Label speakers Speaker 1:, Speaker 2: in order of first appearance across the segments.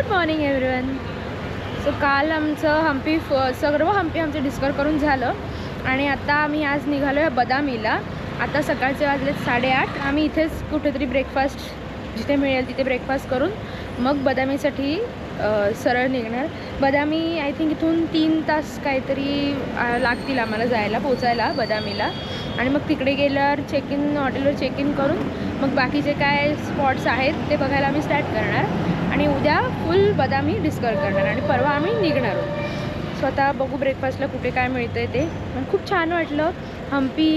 Speaker 1: Good morning everyone. So काल आमचं सर्व हम्पी आमचं डिस्कवर करून झालं आणि आता आम्ही आज निघालो आहे बदामीला. आता सकाळचे वाजलेत 8:30. आम्ही इथेच कुठेतरी ब्रेकफास्ट जिथे मिळेल तिथे ब्रेकफास्ट करून मग बदामीसाठी सरळ निघणार. बदामी आय थिंक इथून 3 तास काहीतरी लागतील आम्हाला जायला पोचायला बदामीला. आणि मग तिकडे गेल्यावर हॉटेलवर चेक इन करून मग बाकीचे काय स्पॉट्स आहेत ते बघायला आम्ही स्टार्ट करणार आणि उद्या फुल बदामी डिस्कवर करणार आणि परवा आम्ही निघणार आहोत. स्वतः बघू ब्रेकफास्टला कुठे काय मिळतं आहे ते. पण खूप छान वाटलं. हम्पी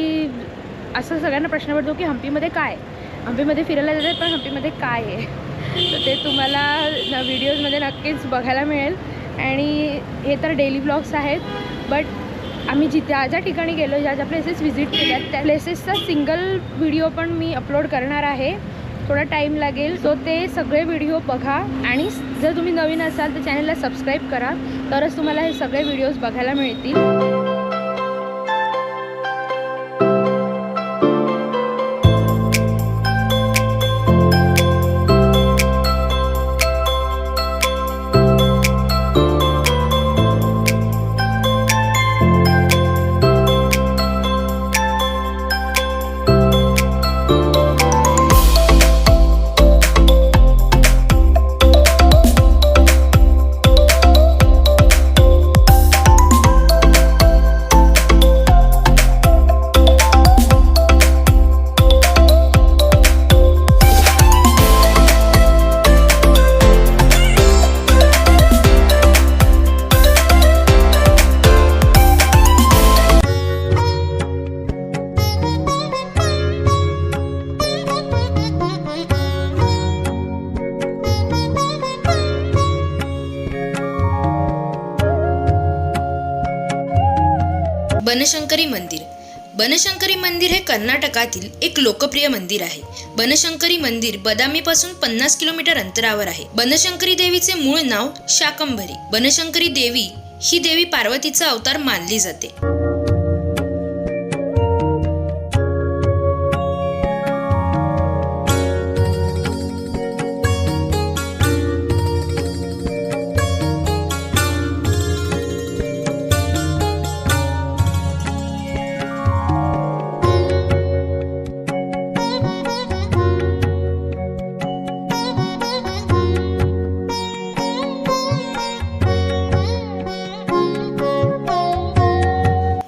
Speaker 1: असं सगळ्यांना प्रश्न पडतो की हम्पीमध्ये काय, हम्पीमध्ये फिरायला जातात पण हम्पीमध्ये काय आहे, तर ते तुम्हाला व्हिडिओजमध्ये नक्कीच बघायला मिळेल. आणि हे तर डेली ब्लॉग्स आहेत, बट आम्ही ज्या ठिकाणी गेलो, ज्या प्लेसेस व्हिजिट केल्यात त्या प्लेसेसचा सिंगल व्हिडिओ पण मी अपलोड करणार आहे. थोडा टाईम लागेल, सो ते सगळे व्हिडिओ बघा. आणि जर तुम्ही नवीन असाल तर चॅनलला सबस्क्राईब करा, तरच तुम्हाला हे सगळे व्हिडिओज बघायला मिळतील.
Speaker 2: बनशंकरी मंदिर. बनशंकरी मंदिर हे कर्नाटकातील एक लोकप्रिय मंदिर आहे. बनशंकरी मंदिर बदामीपासून 50 किलोमीटर अंतरावर आहे. बनशंकरी देवीचे मूळ नाव शाकंभरी. बनशंकरी देवी ही देवी पार्वतीचा अवतार मानली जाते.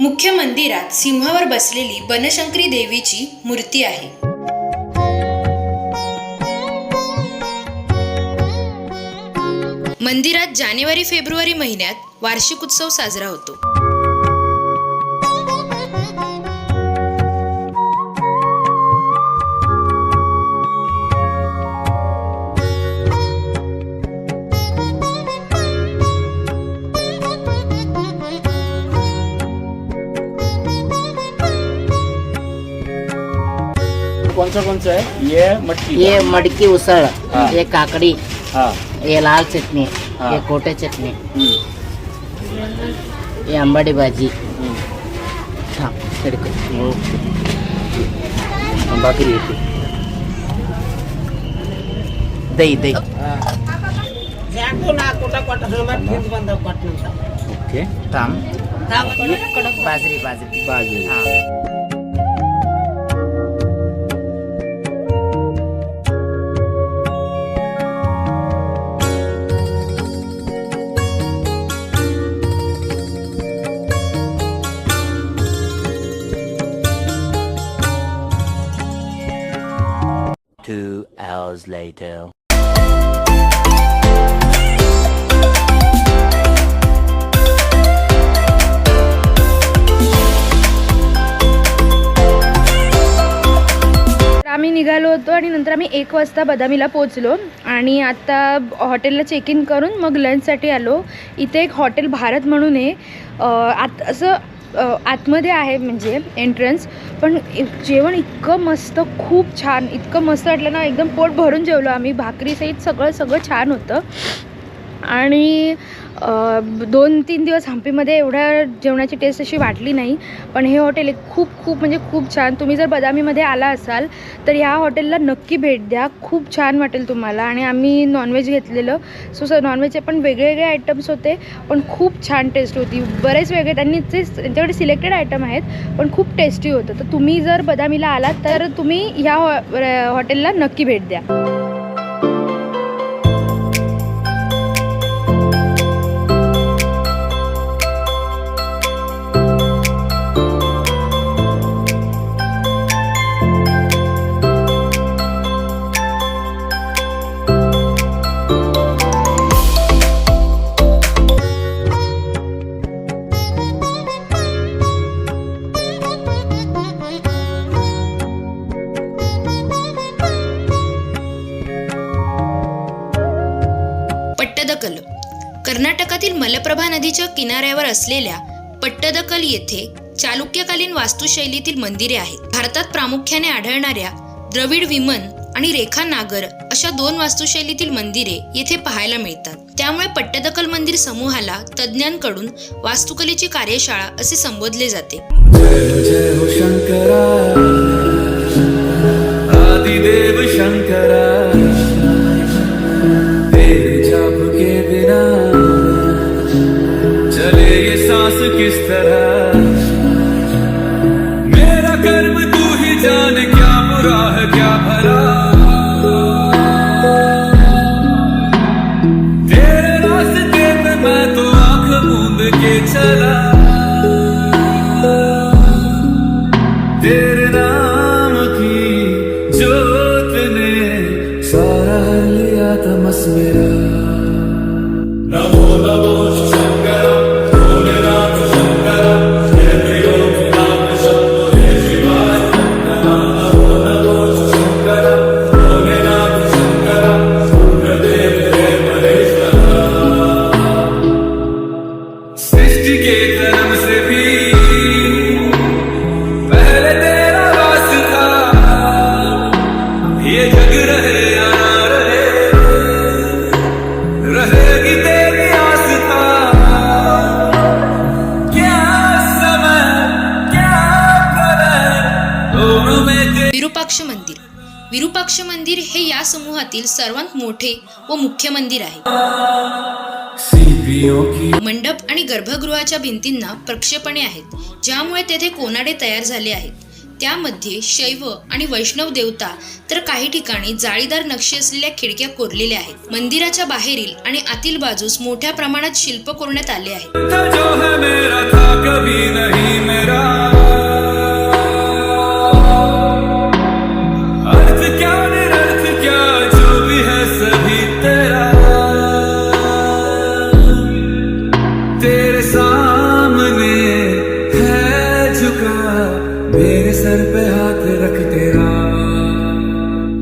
Speaker 2: मुख्य मंदिरात सिंहावर बसलेली बनशंकरी देवीची मूर्ती आहे. मंदिरात जानेवारी-फेब्रुवारी महिन्यात वार्षिक उत्सव साजरा होतो.
Speaker 3: कौन सा है? ये
Speaker 4: मटकी उसळ, ये काकड़ी,
Speaker 3: हाँ,
Speaker 4: ये लाल चटनी,
Speaker 3: हाँ,
Speaker 4: ये कोटे चटनी, ये अंबाडी भाजी. हाँ,
Speaker 3: भाकरी
Speaker 4: दही दही.
Speaker 3: ओके.
Speaker 4: थांब बाजरी. हाँ.
Speaker 5: Two hours later.
Speaker 1: आम्ही निघालो होतो आणि नंतर आम्ही 1 वाजता बदामीला पोचलो आणि आता हॉटेलला चेक इन करून मग लंचसाठी आलो. इथे एक हॉटेल भारत म्हणून आहे. आतमध्ये आहे म्हणजे एंट्रन्स, पण जेवण इतकं मस्त, खूप छान, इतकं मस्त वाटलं ना. एकदम पोट भरून जेवलो आम्ही. भाकरीसहित सगळं छान होतं. आणि 2-3 दिवस हम्पीमध्ये एवढ्या जेवणाची टेस्ट अशी वाटली नाही, पण हे हॉटेल एक खूप म्हणजे खूप छान. तुम्ही जर बदामीमध्ये आला असाल तर ह्या हॉटेलला नक्की भेट द्या, खूप छान वाटेल तुम्हाला. आणि आम्ही नॉनव्हेज घेतलेलं, सो नॉनव्हेजचे पण वेगवेगळे आयटम्स होते, पण खूप छान टेस्ट होती. बरेच वेगळे त्यांच्याकडे सिलेक्टेड आयटम आहेत, पण खूप टेस्टी होतं. तर तुम्ही जर बदामीला आलात तर तुम्ही ह्या हॉटेलला नक्की भेट द्या.
Speaker 2: पट्टदकल कर्नाटकातील मलप्रभा नदीच्या किनाऱ्यावर असलेल्या पट्टदकल येथे चालुक्यकालीन वास्तुशैलीतील मंदिरे आहेत. भारतात प्रामुख्याने आढळणाऱ्या द्रविड विमन आणि रेखा नागर अशा 2 वास्तुशैलीतील मंदिरे येथे पाहायला मिळतात. त्यामुळे पट्टदकल मंदिर समूहाला तज्ज्ञांकडून वास्तुकलेची कार्यशाळा असे संबोधले जाते.
Speaker 6: जय हो शंकरा आदिदेव शंकरा तेरे जाप के बिना चले ये सांस किस तरह मेरा कर्म तू ही जाने क्या बुरा है क्या भला तेरे रास्ते पे मैं तो आंख मूंद के चला तेरे नाम की जोत ने सारा लिया तमस मेरा नमो नमो शंकर भोलेनाथ शंकर जय त्रिलोकनाथ शंभो जय शिवाय नमो नमो शंकर भोलेनाथ शंकर रुद्रदेव जय महेश्वर सृष्टि के जन्म से भी पहले तेरा वास था ये जग रहे या ना रहेगी तेरी आस्था क्या समय क्या प्रलय दोनों में
Speaker 2: विरूपाक्ष मंदिर. विरूपाक्ष मंदिर हे या समूहातील सर्वात मोठे व मुख्य मंदिर आहे.
Speaker 6: सीपियों की
Speaker 2: मंडप आणि गर्भगृहाच्या भिंतींना प्रक्षेपणे आहेत, ज्यामुळे तेथे कोनाडे तयार झाले आहेत. त्यामध्ये शैव आणि वैष्णव देवता तर काही ठिकाणी जाळीदार नक्षी असलेल्या खिडक्या कोरलेल्या आहेत. मंदिराच्या बाहेरील आणि आतील बाजूस मोठ्या प्रमाणात शिल्प कोरण्यात आले आहेत.
Speaker 6: जो है मेरा था कभी नहीं मेरा अर्थ क्या निरर्थ क्या जो भी है सभी तेरा तेरे सामने है झुका मेरे सर पे हाथ रख तेरा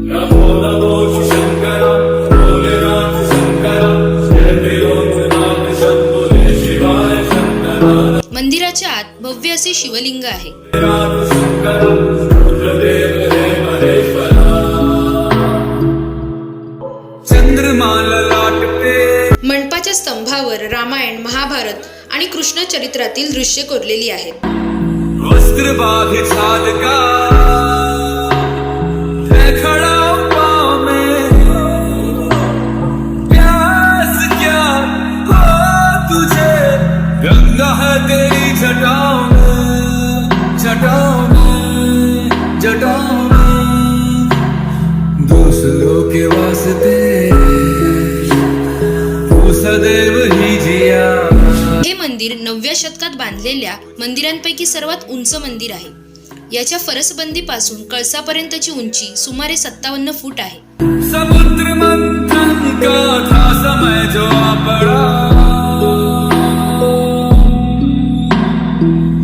Speaker 6: नमो नमो शंकर भोलेनाथ शंकर जय त्रिलोकनाथ शंभो जय शिवाय शंकर
Speaker 2: मंदिराच्या आत भव्य असे शिवलिंग आहे.
Speaker 6: शंकर रुद्रदेव जय महेश्वर चंद्रमा ललाट पे
Speaker 2: मंडपाच्या स्तंभावर रामायण, महाभारत आणि कृष्ण चरित्रातील दृश्ये कोरलेली आहेत.
Speaker 6: वस्त्र बांध छाद का है खड़ा पाँव में प्यास क्या हो तुझे गंगा है तेरी जटाओं में जटाओं में जटाओं में दूसरों के वास्ते तू सदैव ही जिया.
Speaker 2: हे मंदिर 9व्या शतकात बांधलेल्या मंदिरांपैकी सर्वात उंच मंदिर आहे. याच्या फरसबंदीपासून कळसापर्यंतची उंची सुमारे 57 फूट आहे.
Speaker 6: समुद्र मंथन का था समय जो आ पड़ा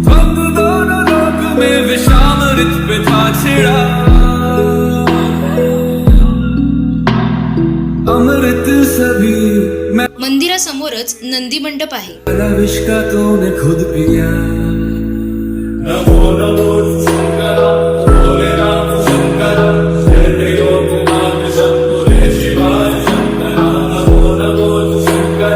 Speaker 6: द्वंद्व दोनों लोक में विषामृत पे था छिड़ा अमृत सभी मैं
Speaker 2: मंदिरासमोरच नंदी मंडप आहे.
Speaker 6: विष का तूने खुद पिया नमो नमो शंकर भोलेनाथ शंकर जय त्रिलोकनाथ शंभो जय शिवाय शंकर नमो नमो शंकर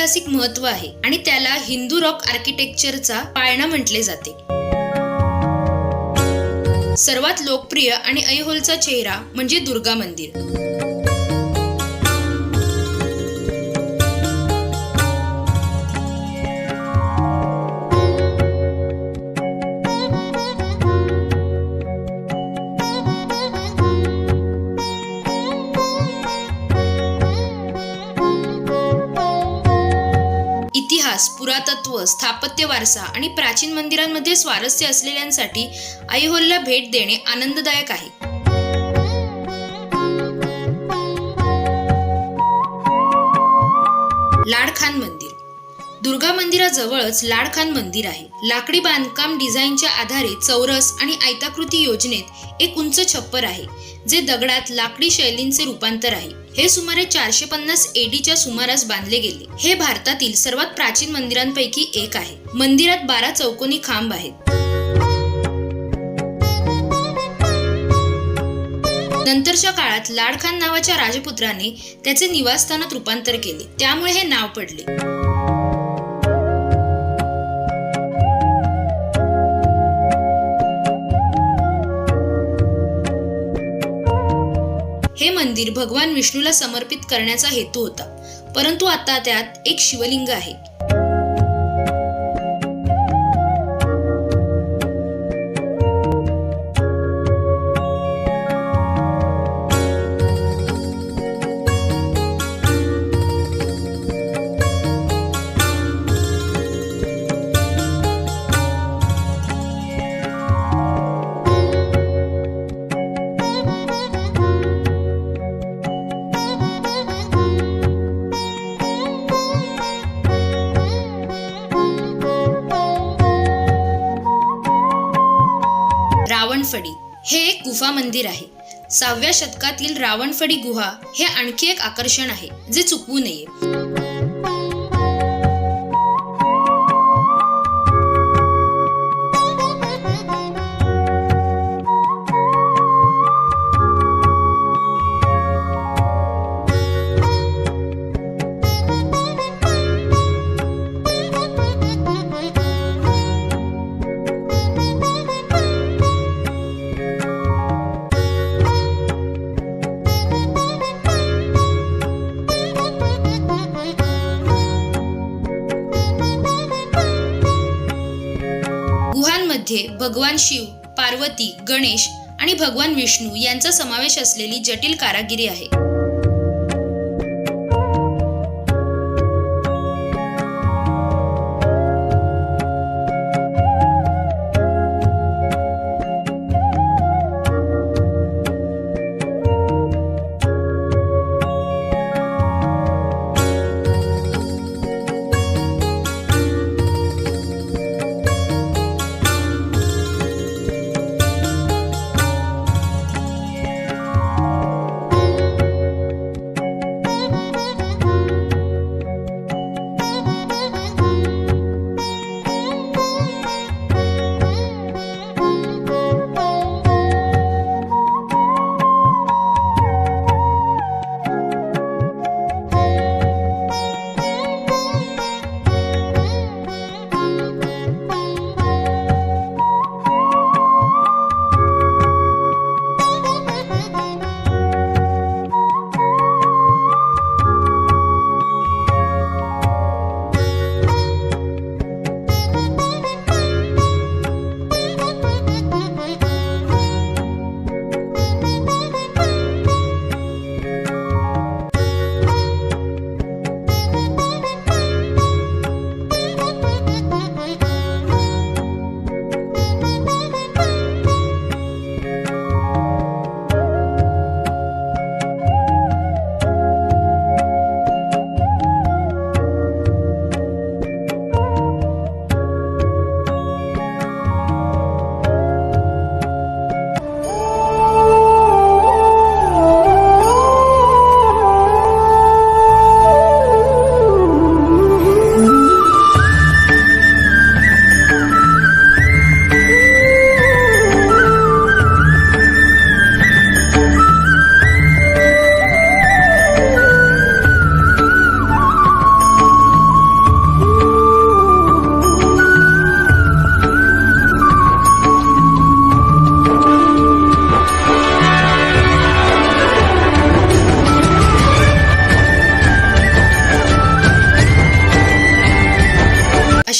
Speaker 2: ऐतिहासिक महत्त्व आहे आणि त्याला हिंदू रॉक आर्किटेक्चरचा पाळणा म्हटले जाते. सर्वात लोकप्रिय आणि ऐहोलचा चेहरा म्हणजे दुर्गा मंदिर. इतिहास, पुरातत्व, स्थापत्य वारसा आणि प्राचीन मंदिरांमध्ये स्वारस्य असलेल्यांसाठी ऐहोलला भेट देणे आनंददायक आहे. लाडखान मंदिर. दुर्गा मंदिराजवळच लाडखान मंदिर आहे. लाकडी बांधकाम डिझाईनच्या आधारे चौरस आणि आयताकृती योजनेत एक उंच छप्पर आहे जे दगडात लाकडी शैलींचे रूपांतर आहे. हे सुमारे 450 AD सुमारास बांधले गेले. हे भारतातील सर्वात प्राचीन मंदिरांपैकी एक आहे. मंदिरात 12 चौकोनी खांब आहेत. नंतरच्या काळात लाडखान नावाच्या राजपुत्राने त्याचे निवासस्थानात रूपांतर केले, त्यामुळे हे नाव पडले. हे मंदिर भगवान विष्णूला समर्पित करण्याचा हेतू होता, परंतु आता त्यात एक शिवलिंग आहे. रावणफडी हे एक गुफा मंदिर आहे. 6व्या शतकातील रावणफडी गुहा हे आणखी एक आकर्षण आहे जे चुकवू नये. गुहांमध्ये भगवान शिव, पार्वती, गणेश आणि भगवान विष्णू यांचा समावेश असलेली जटिल कारागिरी आहे.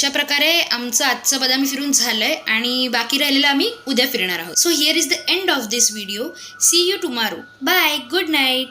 Speaker 2: अशा प्रकारे आमचं आजचं बदामी फिरून झालंय आणि बाकी राहिलेलं आम्ही उद्या फिरणार आहोत. So here is the end of this video. See you tomorrow. Bye. Good night.